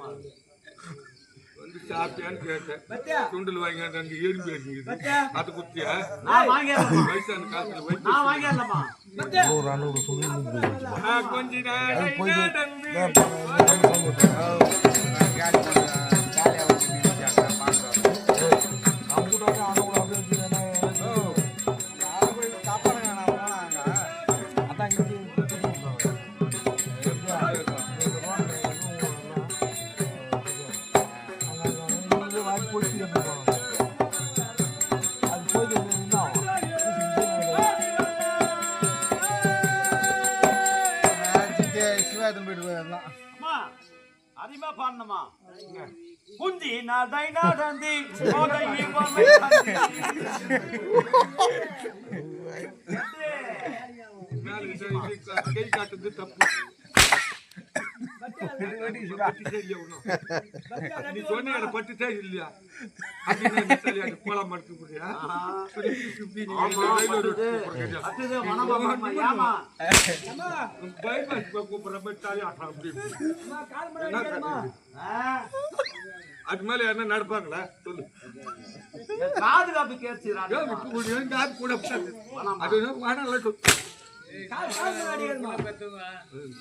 வந்து சாப்பிட்டியான்னு கேட்டேன். சுண்டல் வாங்கிட்டு அங்க எறும்பு அடிக்குது. அது குத்தியா? வயசான காசுல கொஞ்ச அதிகமா பாடணுமா? குந்தி நாதை நாதந்தி கை காட்டுது தப்பு. நீ சொன்ன பட்டுட்டே இல்லையா? கோலம் மறுத்து போறியா? அது மேல என்ன நடப்பாங்களா சொல்லு. பாதுகாப்பு கேட்டு கூட அது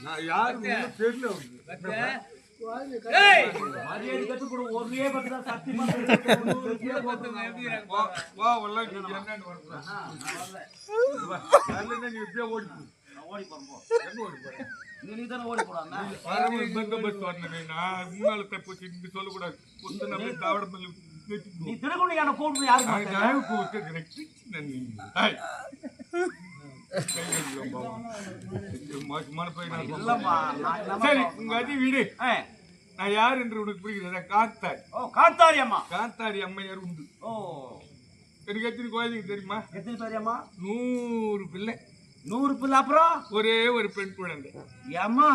நான் யாரும் தெரியல. ஒரே பத்தி சக்தி ஓடி சொல்லக்கூடாது. நீ திருக்குணியான கூட்டு யாருக்கு சரி உங்க அதி வீடு. நான் யார் என்று உனக்கு புரிகிறதா? காத்தாரி. காத்தாரி அம்மா. காத்தாரி அம்மையார் உண்டு. எனக்கு எத்தனை குழந்தைங்க தெரியுமா? எத்தனை பேரியம்மா? 100 பிள்ளை. 100 பிள்ளை. அப்புறம் ஒரே ஒரு பெண் குழந்தை. ஏம்மா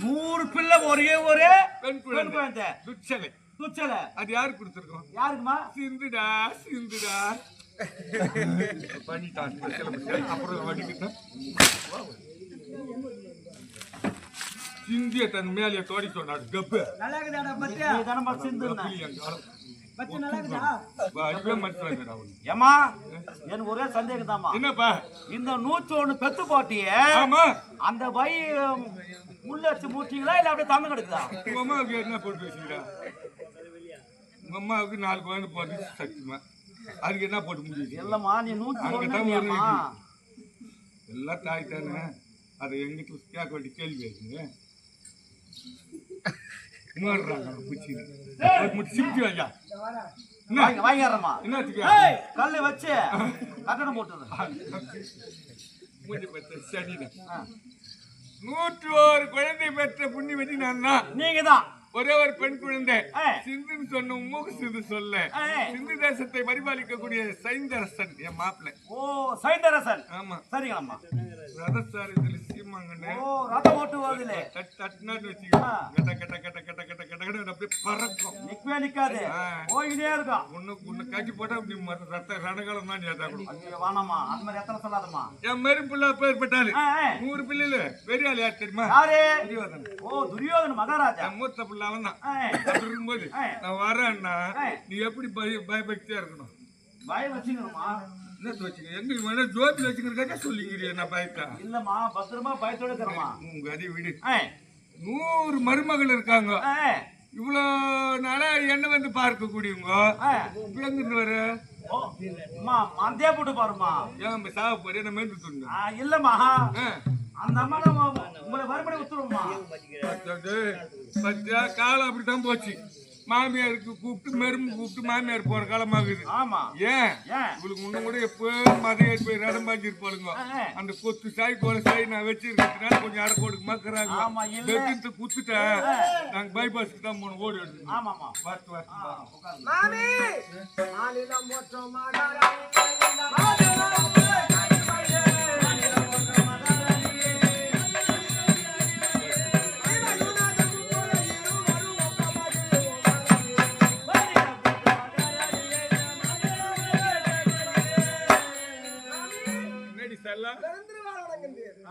100 பிள்ளை ஒரே பெண் குழந்தை. துச்சலை. அது யாருக்கு கொடுத்துருக்கோம்? யாருக்குமா? சிந்துடா சிந்துடா பண்ணிட்டான். அப்புறம் வடிக்கிட்டான். சிந்திய தன் மேலே தோடி சொன்னாடு. கப்பு எனக்கு ஒரே சந்தேகம் தாமா. என்னப்பா இந்த 101 பெத்து போட்டிய அந்த வை முள்ளடிச்சு மூட்டீங்களா இல்ல அப்படியே தந்து கிடக்குதா? உங்க அம்மாவுக்கு என்ன போட்டு வச்சுக்கிறா? உங்க அம்மாவுக்கு 4 குழந்தை போட்டு சத்தியமா அதுக்கு என்ன போட்டு முடியுது? இல்லம்மா நீ 101 எல்லாம் தாய் தானே. அதை எங்கிட்ட கேட்க வேண்டிய கேள்வி இருக்குங்க. கல்லு வச்சு கட்டணம் போட்டது. 101 குழந்தை பெற்ற புண்ணியவதி நான் தான். நீங்க தான் ஒரே ஒரு பெண் குழந்தை. சிந்துன்னு சொன்ன மூக்கு சிந்து சொல்ல சிந்து தேசத்தை பரிபாலிக்கக்கூடிய சைந்தரசன் என் மாப்பிள்ளை. ஓ சைந்தரசன். ஆமா சரிங்களம்மா. ரதசாரதியில சீமாங்கண்ணே. ஓ ரதம் ஓட்டு வருதுல தட்டுனான்னு வச்சுக்கோ. கட்ட கட்ட கட்ட கட்ட கட்ட கட்ட கட்ட அப்படியே பறக்கும். நிக்கவே நிக்காது. போயிட்டே இருக்கும். உன்னை காட்டி போட்டா அப்படி ரத்த ரணகாலம் தான் ஏதாக்கும். வானம்மா அந்த மாதிரி எத்தனை சொல்லாதம்மா. என் மாதிரி பிள்ளை பேர்பட்டாரு 100 பிள்ளைல பெரிய ஆள் யார் தெரியுமா? யாரு? துரியோதனன். ஓ துரியோதன மகாராஜா. மூத்த பிள்ளை அவன் தான். அப்படி இருக்கும்போது நான் வரேன்னா நீ எப்படி பயபக்தியா இருக்கணும்? பயம் வச்சுக்கணுமா? என்ன வச்சுக்க? எங்க வேணா ஜோதி வச்சுக்கிறதா சொல்லிக்கிறீ? என்ன பயத்தா? இல்லம்மா பத்திரமா பயத்தோட இருக்கிறமா. உங்க அதே வீடு 100 மருமகள் இருக்காங்க. இவ்வளவு நாளா என்ன வந்து பார்க்க கூடியவங்க எங்க இருந்து வர? மந்தே போட்டு பாருமா. ஏன் சாவ போறேன்? என்ன மேய்ந்து தூங்க? இல்லம்மா அந்த அம்மா உங்களை மறுபடியும் வித்துருவோம்மா. காலம் அப்படித்தான் போச்சு. மாமியாருக்கு கூப்பிட்டு மெரும்பு கூப்பிட்டு மாமியார் போற காலமாகுது. ஆமா ஏன் உங்களுக்கு முன்ன கூட எப்போ மதையார் போய் ரடம் பாஞ்சி இருப்பாளுங்க. அந்த கொத்து சாய் கோல சாய் நான் வச்சிருக்கிறதுனால கொஞ்சம் அடை கொடுக்க மாக்குறாங்க. குத்துட்டேன். நாங்க பைபாஸுக்கு தான் போன ஓடி எடுத்து. ஆமாமா பார்த்து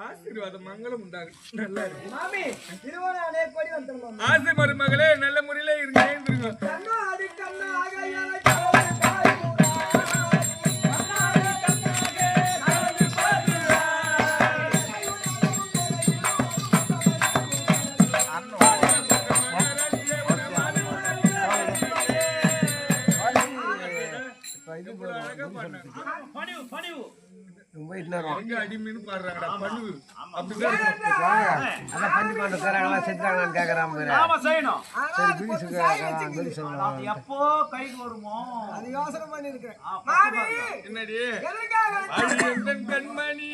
ஆசீர்வாதம் மங்களம் உண்டாகும். நல்லா இருக்கு. ஆசை மருமகளே நல்ல முறையில இருங்க அடிமீன் பாடுறாங்கடா பண்ணு அப்படிதான் எப்போ கைக்கு வருமோ அது யோசனை பண்ணி இருக்கிறேன். என்னடி கண்மணி பெண்மணி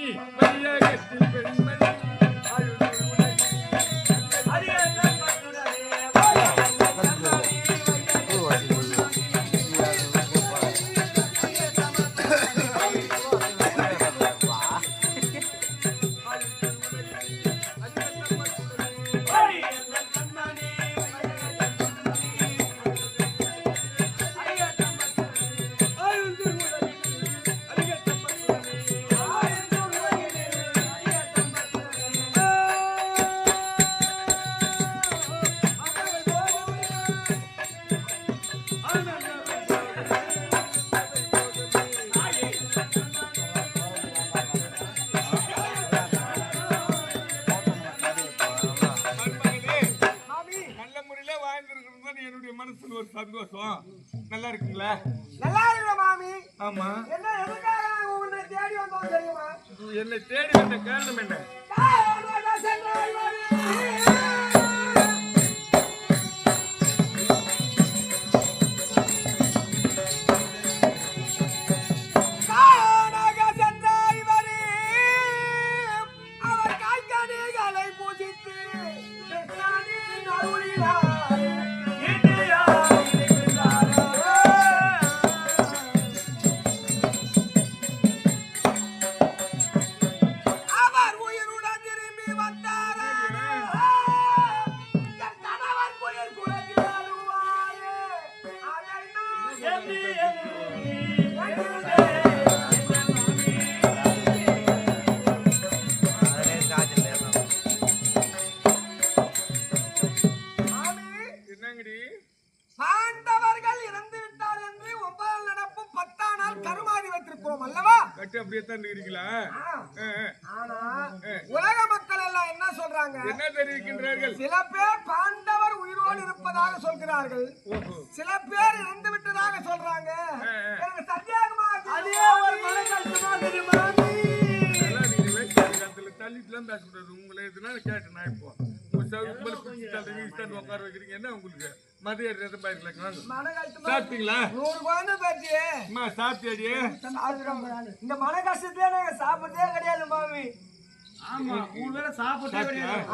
என்னுடைய மனசுல ஒரு சந்தோஷம். நல்லா இருக்குங்களா? நல்லா இருக்கு மாமி. ஆமா. என்ன எதுக்காக உன்னை தேடி வந்தோம் தெரியுமா? என்னை தேடி வந்த காரணம் என்ன? பாண்டவர்கள் இறந்து விட்டார் என்று 9 நடப்பும் 10 நாள் கருமாதி வைத்திருக்கோம் அல்லவா? கட்டி அப்படியே தான் இருக்கிறீங்களா? ஆனா உலக மக்கள் எல்லாம் என்ன சொல்றாங்க? என்ன தெரிவிக்கின்றார்கள்? சில பேர் பாண்டவர் உயிரோடு இருப்பதாக சொல்கிறார்கள், சில பேர் இறந்து விட்டதாக சொல்றாங்க. எனக்கு சந்தேகமா அதே ஒரு மனக்கஷ்டமா தெரியுமா? நீங்க வேஸ்ட் தள்ளிட்டுலாம் பேசக்கூடாது. உங்களை எதுனா கேட்டேன் நான் இப்போ உட்கார வைக்கிறீங்க. என்ன உங்களுக்கு மதிய சாப்பிட்டீங்களா? 100 குழந்தை பேச்சு சாப்பிட்டியாடி? இந்த மன கஷ்டத்துல நாங்க சாப்பிட்டே கிடையாது மாமி. ஆமா, 3 வேளை சாப்பிட்டே கிடையாது.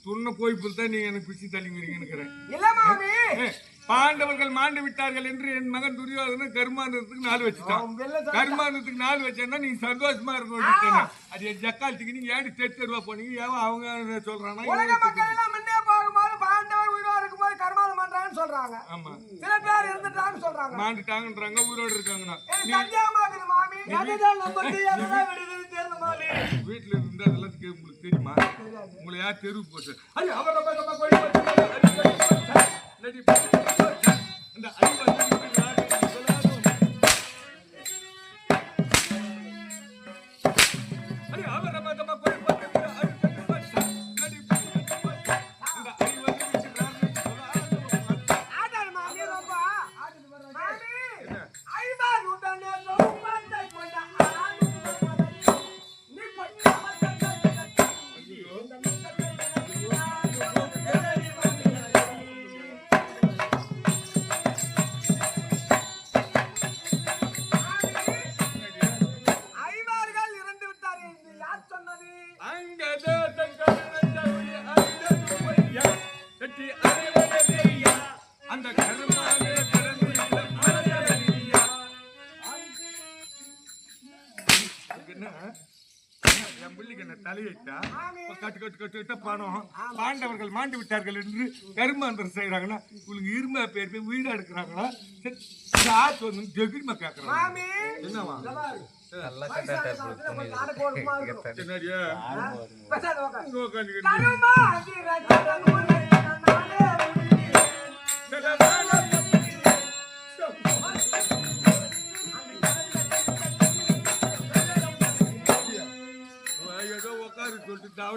துண்ண கோயிப்புல தான் நீங்க எனக்கு பிச்சு தள்ளிங்கிறீங்க. இல்ல மாமி, பாண்டவர்கள் மாண்டு விட்டார்கள் என்று என் மகன் துரியோதனன் கருமாந்தத்துக்கு 4 வச்சுட்டான். கருமாந்தத்துக்கு 4 வச்சேன்னா நீங்க சந்தோஷமா இருக்கணும். அது என் ஜக்காலத்துக்கு நீங்க ஏன் தெருவா போனீங்க? ஏன் அவங்க சொல்றாங்க உலக மக்கள் எல்லாம் முன்னே போகும்போது பாண்டவர் உயிரோடு இருக்கும்போது கர்மாதம் பண்றாங்கன்னு சொல்றாங்க. ஆமா, சில பேர் இருந்துட்டாங்கன்னு சொல்றாங்க, மாண்டுட்டாங்கன்றாங்க, உயிரோடு இருக்காங்கன்னா. மாமி அதுதான் நமக்கு எல்லாம் விடுதலை தெரியல மாமி. வீட்டுல இருந்து அதெல்லாம் உங்களுக்கு தெரியுமா? உங்களை யார் தெருவுக்கு போச்சு? ஐயோ அவர் இந்த பாண்டவர்கள் மாண்டு விட்டார்கள் என்று கருமாந்தர் செய்யறாங்கன்னா உங்களுக்கு இருமை பேர் போய் உயிரா எடுக்கிறாங்களா? ஜெகிரிமா கேக்குறாங்க. என்னவா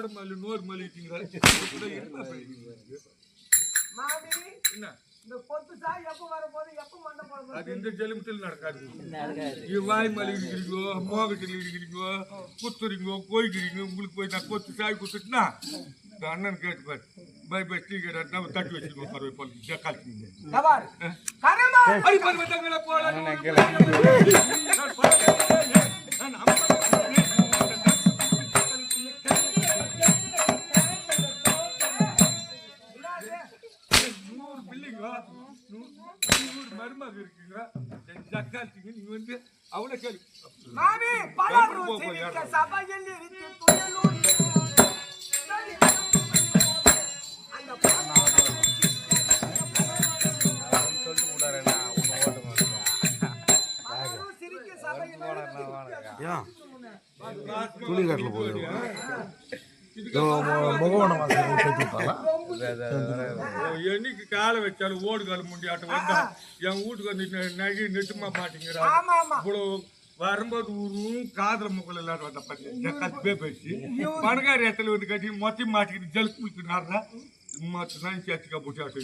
கோடை மல்லி நூறு மல்லிட்டீங்களா மாமி என்ன இந்த பொத்து சாய் எப்ப வரப்போது எப்ப மண்டை போட போகுது? அது இந்த ஜெலிமத்தில் நடக்காது வாய் மலை இருக்கிறீங்கோ மோகத்தில் இருக்கிறீங்கோ குத்துறீங்கோ கோய்க்கிறீங்க உங்களுக்கு போய் நான் கொத்து சாய் குத்துட்டுனா அண்ணன் கேட்டுப்பாரு பை பை டீ கேட்டா நம்ம தட்டி வச்சுக்கோ பரவாயில்ல போல காய்ச்சிங்க தபார் கரமா ஐ பர்வதங்கள போல மருமக இருக்கீங்க ஜக்காத்திங்க நீங்க வந்து அவளை கேள்வி மாமி பலரு சிரிக்க சபையில் இருந்து துயலூர் அந்த பலரு சிரிக்க சபையில் துணி கட்டல போகுது முகவன என்னைக்கு காலை வச்சாலும் ஓடு காலம் முண்டியாட்டம் வந்தா என் வீட்டுக்கு வந்து நகை நெட்டுமா மாட்டேங்கிறா ஆமா ஆமா இவ்வளவு வரும்போது ஊரும் காதல முகல் எல்லாரும் வந்த பத்தி ஜக்காத்து பேசி பணக்கார இடத்துல வந்து கட்டி மொத்தம் மாட்டிக்கிட்டு ஜல் குளிச்சுனாருனா மொத்தம் சேர்த்துக்கா போட்டு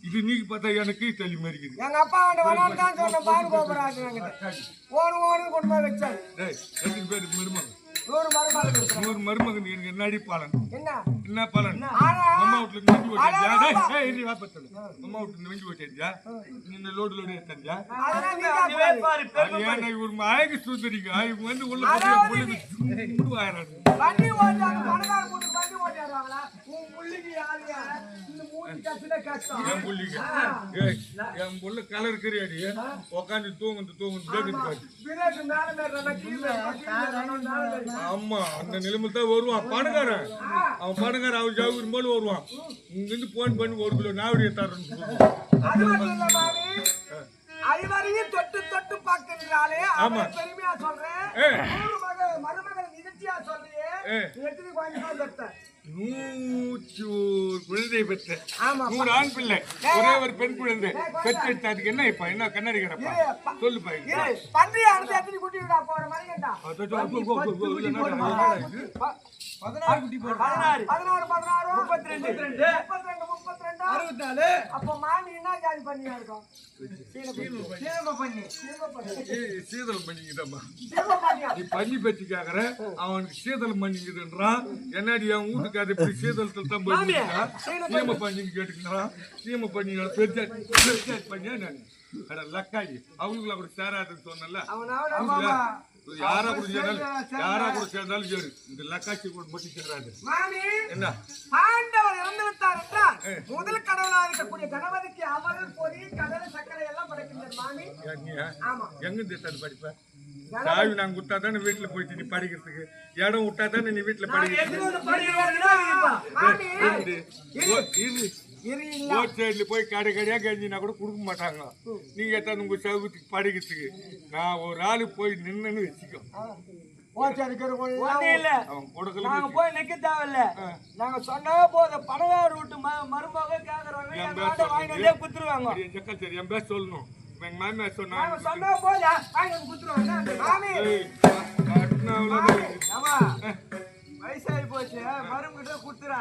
இது நீங்க பார்த்தா எனக்கு தள்ளி மாரிக்குது எங்க அப்பா அவன் வரணும் தான் சொன்ன பானு கோபுராஜ் ஓடு ஓடு கொண்டு போய் வச்சாரு எத்தனை பேருக்கு மருமகன் 100 மருமகன் 100 மருமகன் எனக்கு என்னடி பலன் என்ன என்ன பலன் ஆனா அம்மா வீட்டுல நெஞ்சு ஓட்டியா அம்மா வீட்டுல நெஞ்சு ஓட்டியா நின்ன லோடு லோடு ஏத்தறியா அதெல்லாம் நீங்க பாரு ஏன்னா இவர் மாயக்கு சுந்தரிங்க இவங்க வந்து உள்ள முடுவாயிராங்க வண்டி ஓட்டாங்க பணக்கார போட்டு வண்டி ஓட்டிடுவாங்களா உன் புள்ளிக்கு யாரியா இந்த மூஞ்சி கட்டில கஷ்டம் என் புள்ளிங்க என் புள்ள கலர் கறியாடி உக்காந்து தூங்குது கேக்குது பிரேக் மேல மேல கீழே ஆமா அந்த நிலைமையில தான் வருவான் பணக்காரன் அவன் பணக்காரன் அவன் ஜவுக்கு போல வருவான் இங்க இருந்து போன் பண்ணி 1 கிலோ நாவடியை தரேன்னு அது மட்டும் இல்ல மாமி ஐவரையும் தொட்டு தொட்டு பார்க்கிறாளே அவன் பெருமையா சொல்றேன் மருமகள் நிகழ்ச்சியா சொல்றியே எத்தனை குழந்தை பெற்ற 100 குழந்தை பெற்ற ஆமா 100 ஆண் பிள்ளை ஒரே ஒரு பெண் குழந்தை பெற்றெடுத்து அதுக்கு என்ன இப்ப என்ன கண்ணாடி கிடப்பா சொல்லு பாய் பன்றி அடுத்து எத்தனை குட்டி விடா போற மாதிரி கேட்டா 16 குட்டி போடுற 16 32 64 அப்ப மாமி என்ன ஜாதி பண்ணியா இருக்கும் சீதல் பண்ணிக்கிட்டம்மா சீரம பண்ணியா நீ பண்ணி பற்றி கேக்குற அவனுக்கு சீதல் பண்ணிக்கிட்டுன்றான் என்னடி அவன் வீட்டுக்கு அது இப்படி சீதலத்தில் தான் போயிருக்கா சீம பண்ணின்னு கேட்டுக்கிறான் சீம பண்ணி பெருசா பண்ணியா நான் லக்காயி அவங்களுக்குள்ள அப்படி சேராதுன்னு சொன்னல யாரா கூட சேர்ந்தாலும் சரி இந்த லக்காட்சி கூட மட்டும் சேராது என்ன ஆண்டவர் இறந்து விட்டார் என்றால் முதல் கடவுளா இருக்கக்கூடிய கணபதிக்கு அவள் பொறி கடலை சர்க்கரை எல்லாம் படைக்கின்றார் மாமி எங்க தேத்தாது படிப்ப சாவி நாங்க விட்டா தானே வீட்டுல போயிட்டு நீ படிக்கிறதுக்கு இடம் விட்டா தானே நீ வீட்டுல படிக்கிறது போய் கடை கடையா கஞ்சினா கூட கொடுக்க மாட்டாங்க நீங்க எத்தாந்து உங்க சவுகத்துக்கு படிக்கிறதுக்கு நான் ஒரு ஆளு போய் நின்னு வச்சுக்கோ போய் நிக்க தேவையில்ல நாங்க சொன்னா போதும் பணக்கார வீட்டு மருமக கேக்குறாங்க குத்துருவாங்க சரி என் பேச சொல்லணும் எங்க மாமியார் சொன்னாங்க சொன்னா போதா மாமி வயசாகி போச்சு மருமகிட்ட குத்துறா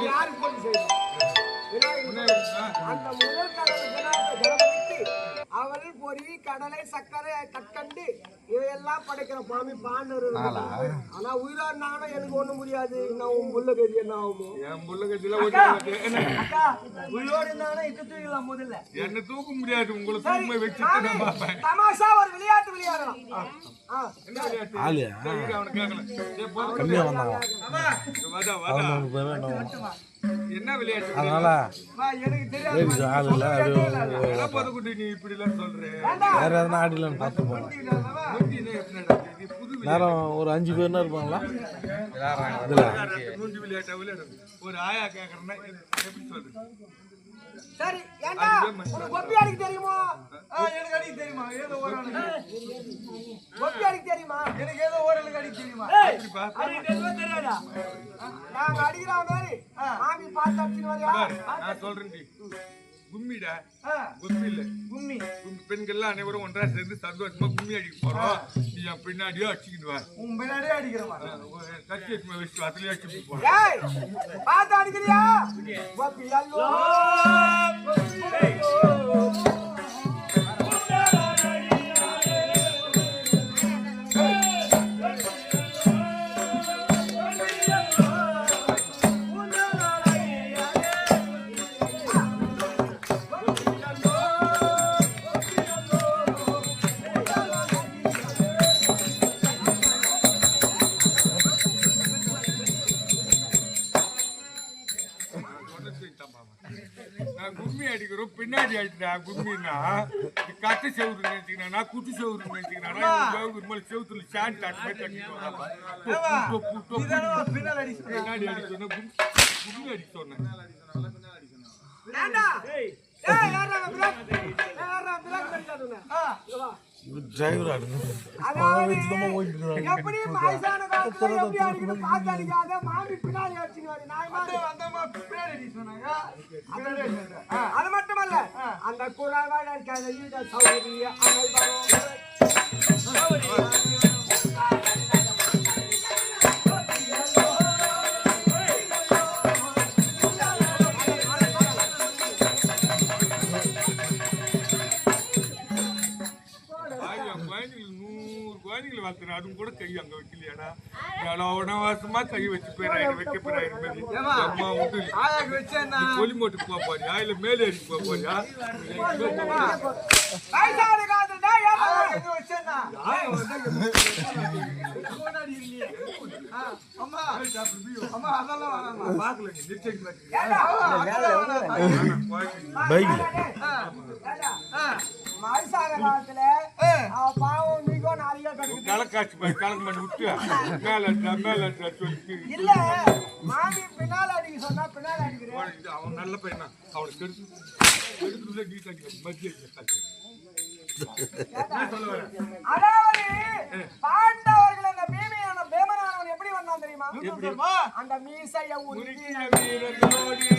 யாருக்கு போட்டு செய்யணும் அந்த முதல் கடவுள் கணபதிக்கு அவள் பொறி கடலை சர்க்கரை கற்கண்டு இவையெல்லாம் படைக்கிற மாமி பாண்டவர் ஆனா உயிரா இருந்தாங்கன்னா எனக்கு ஒண்ணும் முடியாது நான் உன் புள்ள கதி என்ன ஆகுமோ என் புள்ள கதியில அக்கா உயிரோடு இருந்தாங்கன்னா இட்டு தூக்கலாம் முதல்ல என்ன தூக்க முடியாது உங்களை தூக்கமே வச்சுட்டு நான் பாப்பேன் தமாஷா ஒரு விளையாட்டு விளையாடலாம் என்ன விளையாட்டு அவனை கேட்கல என்ன விளையாட்டு எனக்கு தெரியாது பதக்குட்டி நீ இப்படி எல்லாம் சொல்றேன் வேற எதனா ஆடிலான்னு பார்த்து போனோம் நேரம் ஒரு 5 பேர்னா இருப்பாங்களா விளையாட்டா விளையாடு ஒரு ஆயா கேக்குறேன்னா எப்படி சொல்றது சரி ஏண்டா உனக்கு கொப்பி அடிக்க தெரியுமா எனக்கு அடிக்க தெரியுமா ஏதோ ஒரு கொப்பி அடிக்க தெரியுமா எனக்கு ஏதோ ஓரளவுக்கு அடிக்க தெரியுமா தெரியாதா நாங்க அடிக்கிறோம் மாதிரி மாமி பார்த்து அடிச்சுன்னு வரியா நான் சொல்றேன் கும்மிடா ஆ, கும்மி இல்ல கும்மி பெண்கள்லாம் அனைவரும் ஒன்றா சேர்ந்து சந்தோஷமா கும்மி அடிக்க போறோம் நீ என் பின்னாடியே அடிச்சுக்கிட்டு வா உன் பின்னாடியே அடிக்கிறவா கட்சி எடுத்து வச்சு அதுலயே அடிச்சுட்டு போறோம் ஏய் பாத்து அடிக்கிறியா கோபி அல்லோ நான் கும்மி அடிக்கிறோம் பின்னாடி அடிக்கிறா கும்மின்னா கட்டு செவுத்து நினைச்சுக்கிறேன் நான் குட்டி செவுத்து நினைச்சுக்கிறேன் செவுத்துல சாண்ட் பின்னால் அடிச்சு பின்னாடி அடிக்க சொன்னேன் கும்மி அடிக்க சொன்னேன் ஏண்டா ஏய் யாரா பிளாக் பண்ணிட்டானுங்க டிரைவர் ஆடுங்க அதாவது எப்படி வயசான காலத்துல எப்படி அடிக்கணும் பாத்து அடிக்காத மாமி பின்னாடி அடிச்சுக்குவாரு நான் அது மட்டுமல்ல அந்த குறாவாட இருக்காத ஈட சௌரிய வளர்த்துறேன் அதுவும் கூட கை அங்க வைக்கலையாடா எவ்வளோ வருஷமா கை வச்சு போயிடாயிரம் வைக்க போயிடாயிரம் அம்மா வந்து நீ கொலி மோட்டு போக போறியா இல்ல மேலே அடிக்க போக போறியா வயசான காலத்துல பாவம் நீக்கோ நிறைய கிடைக்கும் கலக்காட்சி போய் கலக்கு பண்ணி விட்டு மேல சொல்லி இல்ல மாமி பின்னால அடிக்க சொன்னா பின்னால அடிக்கிறேன் அவன் நல்ல பையனா அவனுக்கு கெடுத்து கெடுத்துள்ள நீ கட்டி மத்திய அதாவது பாண்டவர்கள் அந்த பீமையான பேமனானவன் எப்படி வந்தான் தெரியுமா அந்த மீசைய உருகி வீரர்களோடு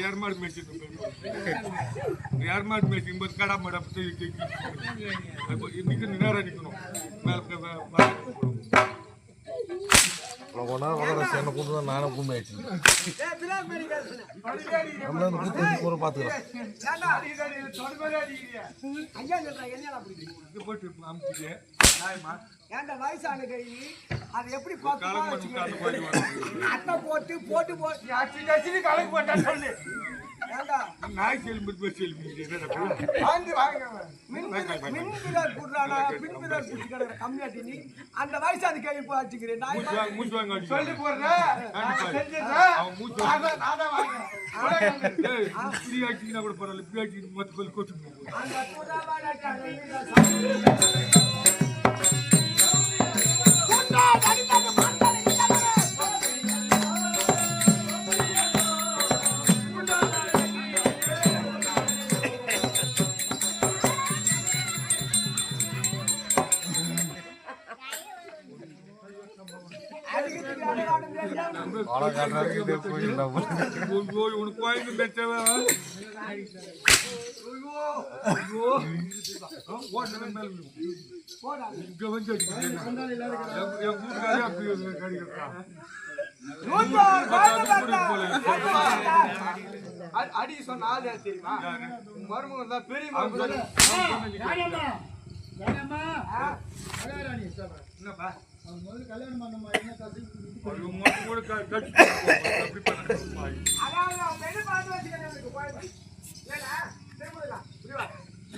ஏர்மாடு மேய்ச்சி கடா மாடு இன்னைக்கு நேரம் அடிக்கணும் என்ன கூட்டு நானும் கும்மி ஆயிடுச்சு நம்மள வந்து கூட்டு பூரா பாத்துக்கலாம் போட்டு அமுச்சிட்டு ஏன்டா வயசான கை அது எப்படி பார்த்து அட்டை போட்டு போட்டு கலக்கு போட்டா சொல்லு ஏன்டா நாய் செல்பு பேர் செல்பு மின்பிராட் குடுறானா மின்பிராட் குடிச்சு கிடக்குற கம்மியாட்டி நீ அந்த வயசான கை இப்போ வச்சுக்கிறேன் மூச்சு வாங்க சொல்லி போடுறேன் அவன் மூச்சு இப்படி ஆச்சுன்னா கூட பரவாயில்ல இப்படி ஆச்சு மொத்த பேர் கொட்டு அந்த குறாவாட உனக்கு வாங்கி பெற்றவ இங்க வந்து அடி சொன்ன ஆள் தெரியுமா மருமகன் தான் பெரிய என்னப்பா கல்யாணம் பண்ண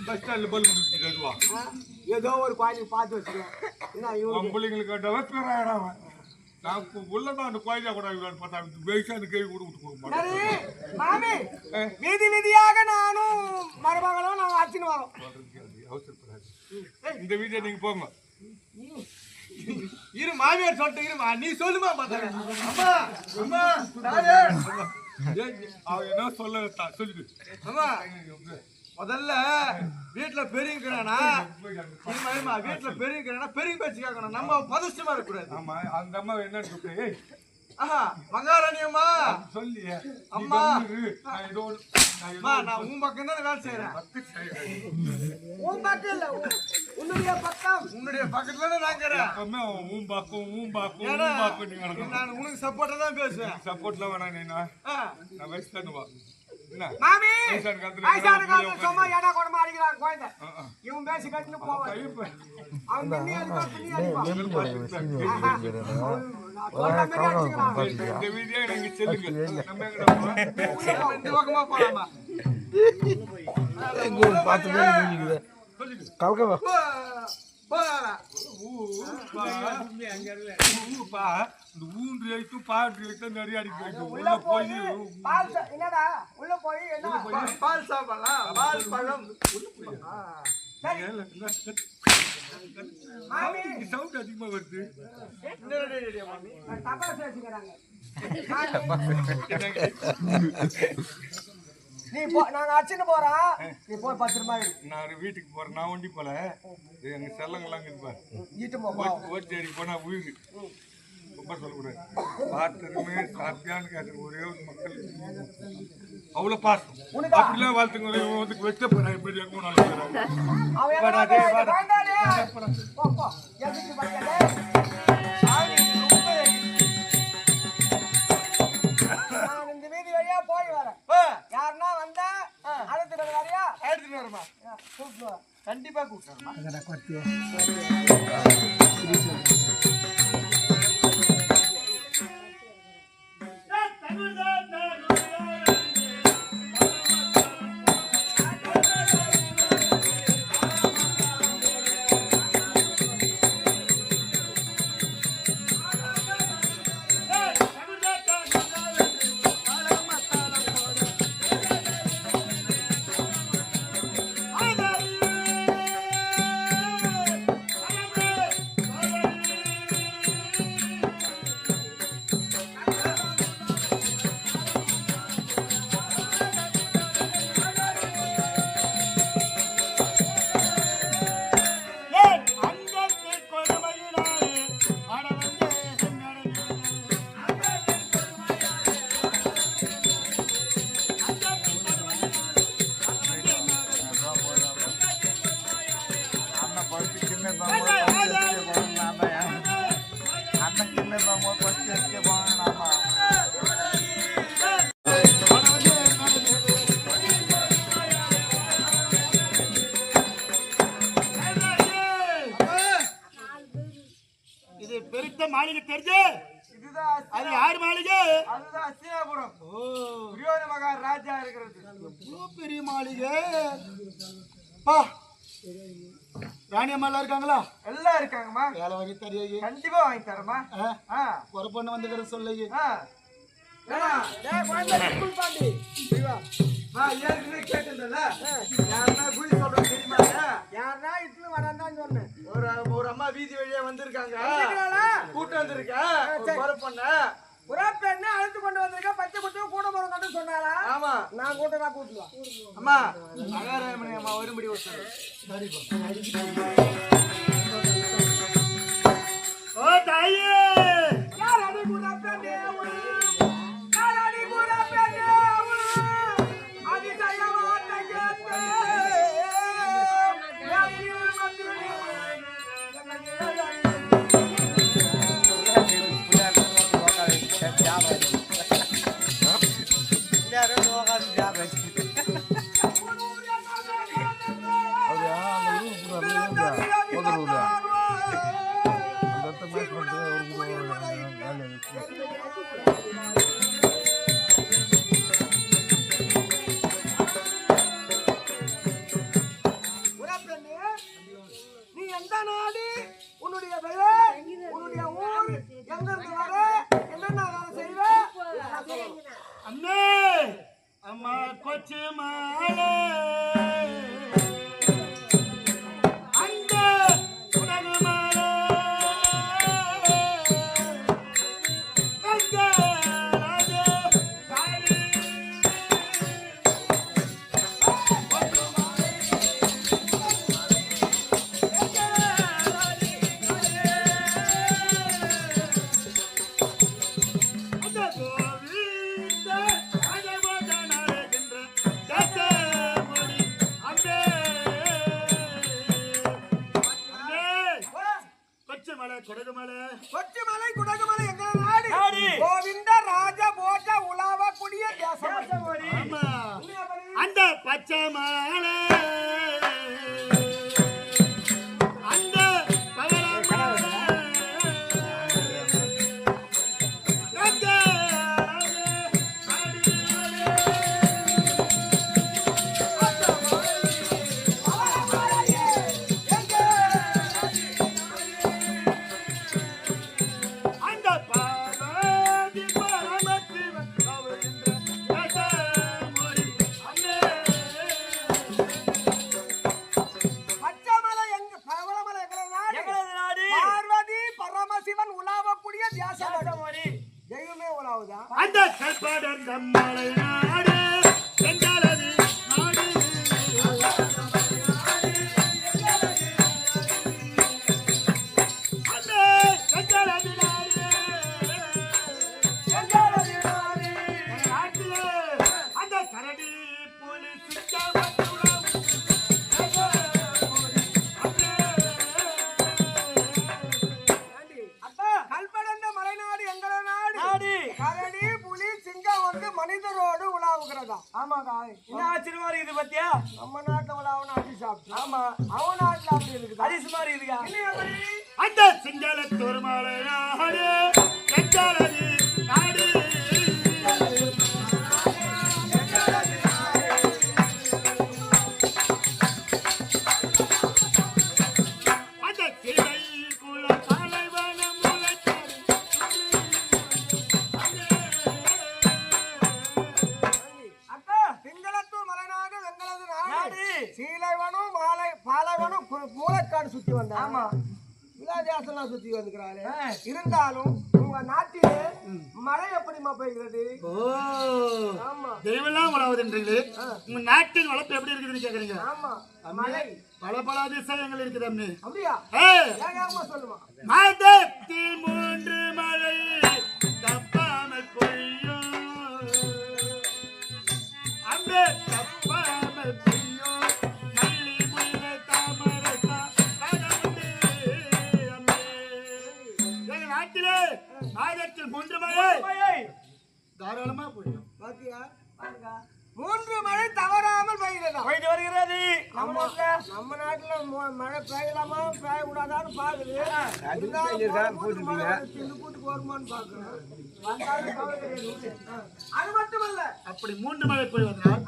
பஸ் ஸ்டாண்ட்ல பல்பு தருவா ஏதோ ஒரு குழந்தை பார்த்து வச்சுருவேன் பிள்ளைங்களுக்கு நான் உள்ளதான் அந்த கோயிலா கூட பார்த்தா வெயிட்டான கேள்வி கூட விட்டு கொடுக்க மாட்டேன். சரி மாமி வீதி வீதியாக நானும் மருமகளும் நாங்க அடிச்சுன்னு வரோம். அவசரப்படாது. இந்த வீதியை நீங்க போங்க. இரு மாமியார் சொல்லிட்டு இருமா நீ சொல்லுமா பார்த்தா அம்மா அம்மா தாயே அவன் என்ன சொல்ல சொல்லுது. அம்மா முதல்ல வீட்டுல பெரியங்கிறானா வீட்டுல பெரியங்கிறானா பெரிய பேச்சு கேட்கணும் நம்ம பதஷ்டமா இருக்கக்கூடாது. ஆமா அந்த அம்மா என்ன சொல்றேன் ஆஹா மகாராணி அம்மா சொல்லி அம்மா நான் நான் உன் பக்கம் தானே வேலை செய்யறேன். உன் பக்கம் இல்ல உன்னுடைய பக்கம். உன்னுடைய பக்கத்துல தான் நான் இருக்கிறேன். நான் உனக்கு சப்போர்ட்டா தான் பேசுவேன். சப்போர்ட்ல வேணா நான் வயசு தானுவா மாமி வயசான காலத்துல சும்மா ஏடா கொடமா அடிக்கிறான் குழந்தை. இவன் பேசி கட்டின்னு போவான். அவன் பின்னி அடிப்பான் பின்னி அடிப்பான். இந்த வீதியா நீங்க செல்லுங்க. நம்ம எங்கடா இந்த பக்கமா போலாமா கலக்கவா ஊன்று எழுத்தும் பாட்டு எழுத்தும் நிறைய அடிக்க உள்ள போய் என்னடா உள்ள போய் என்ன பால் சாப்பிடலாம் பால் பழம் சவுண்ட் அதிகமா வருது. தப்பா பேசிக்கிறாங்க. நீ போ நாங்க அடிச்சுட்டு போறோம். நீ போய் 10 ரூபாய் நான் வீட்டுக்கு போறேன். நான் ஒண்டி போல எங்க செல்லங்கெல்லாம் இருப்பார் ஈட்டு போப்பா. ஓச்சேரி போனா உயிர் ரொம்ப சொல்லக்கூடாது. பார்த்ததுமே சாப்பியான்னு கேட்குற ஒரே ஒரு மக்கள் அவ்வளவு பாசம். அப்படிலாம் வாழ்த்துங்க வந்து வெச்ச போறாங்க பெரிய இந்த வீதி வழியா போய் வரேன். யாருன்னா வந்தா அழைத்துட்டு வரையா எடுத்துட்டு வரமா கூப்பிட்டு வா. கண்டிப்பா கூப்பிடுறேன். இது பெருத்த மாளிகை தெரிஞ்சு அது யாரு மாளிகை? அதுதான் அஸ்தினாபுரம். துரியோதன மகாராஜா இருக்கிறது. இவ்வளோ பெரிய மாளிகை. பா ராணி அம்மா எல்லாம் இருக்காங்களா? எல்லாம் இருக்காங்கம்மா. வேலை வாங்கி தரியா? கண்டிப்பா வாங்கி தரமா. ஒரு பொண்ணு வந்துக்கிற சொல்லுங்க. ஒரு அம்மா வீதி வழியா வந்திருக்காங்க. கூட்டு வந்திருக்க புறப்பெண்ணு அழைத்து கொண்டு வந்திருக்க. பச்சை குத்து கூட போறோம்னு சொன்னாரா? ஆமா நான் கூட்டா கூட்டுவா. அம்மா அகாரமணி அம்மா வரும்படி வச்சாரு. ஓ தாயே யாரடி புறப்பெண்ணே யாரடி புறப்பெண்ணே அதிசயமான கேட்டே நீ எந்த நாடு, உன்னுடைய பெயர், உன்னுடைய ஊர், எங்க இருந்து வர, என்னென்ன வேலை செய்வ, இதெல்லாம் சொல்லணும். அம்மே அம்மா கொச்சு மாலை அந்த உனது மாலை அந்த ராஜ காளி அந்த கோவிந்த ராஜபோதனாருகின்ற தசமுடி அம்பே கொச்சுமலை கொடுகுமலை கொச்சிமலை, குடகுமலை எங்க நாடு, நாடு. கோவிந்த ராஜ போஜ உலாவக்கூடிய தேசம். ஆமா அந்த பச்சை மாலை அந்த பவள மாலை அந்த அந்த பார்வதி பரமசிவன் அவகின்ற தசமுடி அம்மே பச்சைமலை எங்க, பவளமலை எங்க நாடு, எங்களது நாடு பார்வதி பரமசிவன் உலாவக்கூடிய தேசம். தெய்வமே உலாவுதா? அந்த கற்படர் தம்மலை நாடு சென்றலது நாடு அந்த சென்றலது நாடு சென்றலது நாடு நாட்டிலே அந்த கரடி புலி சிங்கம் கல்படந்த மலைநாடு எங்கள நாடு, நாடு. கரடி புலி சிங்கம் வந்து மனிதரோடு உலாவுகிறதா? ஆமாக்கா. என்ன ஆச்சரியமா இருக்குது பத்தியா நம்ம நாட்டுல உலாவுன்னு அடி சாப்பிட்டு, ஆமா அவன் நாட்டுல அப்படி இருக்குதா? அதிசயமா இருக்குதா இல்லையா அப்படி? அந்த சிங்களத்தூர் மலை நாடு சென்றலது நாடு அந்த கிளை குல தலைவனம் முளைத்தாரு அக்கா, திங்களத்தூர் மலைநாடு எங்களது நாடு, நாடு. சீலைவனும் பாலைவனும் மூலக்காடு சுத்தி வந்தா. ஆமா விலாதியாசெல்லாம் சுத்தி வந்துக்கிறாரு. இருந்தாலும் உங்க நாட்டிலே மழை எப்படிமா பெய்கிறது? ஆமா தெய்வெல்லாம் வளவுதுன்றீங்களே உங்க நாட்டின் வளர்ப்பு எப்படி இருக்குதுன்னு கேக்குறீங்க ஆமா மழை பல பல அதிசயங்கள் இருக்குது அம்மி அப்படியா? ஏய், ஏகாம சொல்லுமா. மாதத்தில் 3 மழை தப்பாமல் பொழியும் அம்பே தப்பாமல் பொழியும் மல்லி முல்லை தாமரை காணமுண்டு அம்பே எங்க நாட்டிலே மாதத்தில் 3 மழை தாராளமா பொழியும் பாத்தியா? 3 மழை தவறாமல் பெய்கிறதா? போயிட்டு வருகிறது நம்ம நாட்டுல மழை பெய்யலாமா பெய்யக்கூடாதான்னு பாக்குது. கூட்டுக்கு வருமானு பாக்குறோம். அது மட்டுமல்ல, அப்படி 3 மழை பொழிவதனால்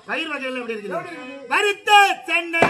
பயிர் வகைகள் எப்படி இருக்குது வருத்த சென்னை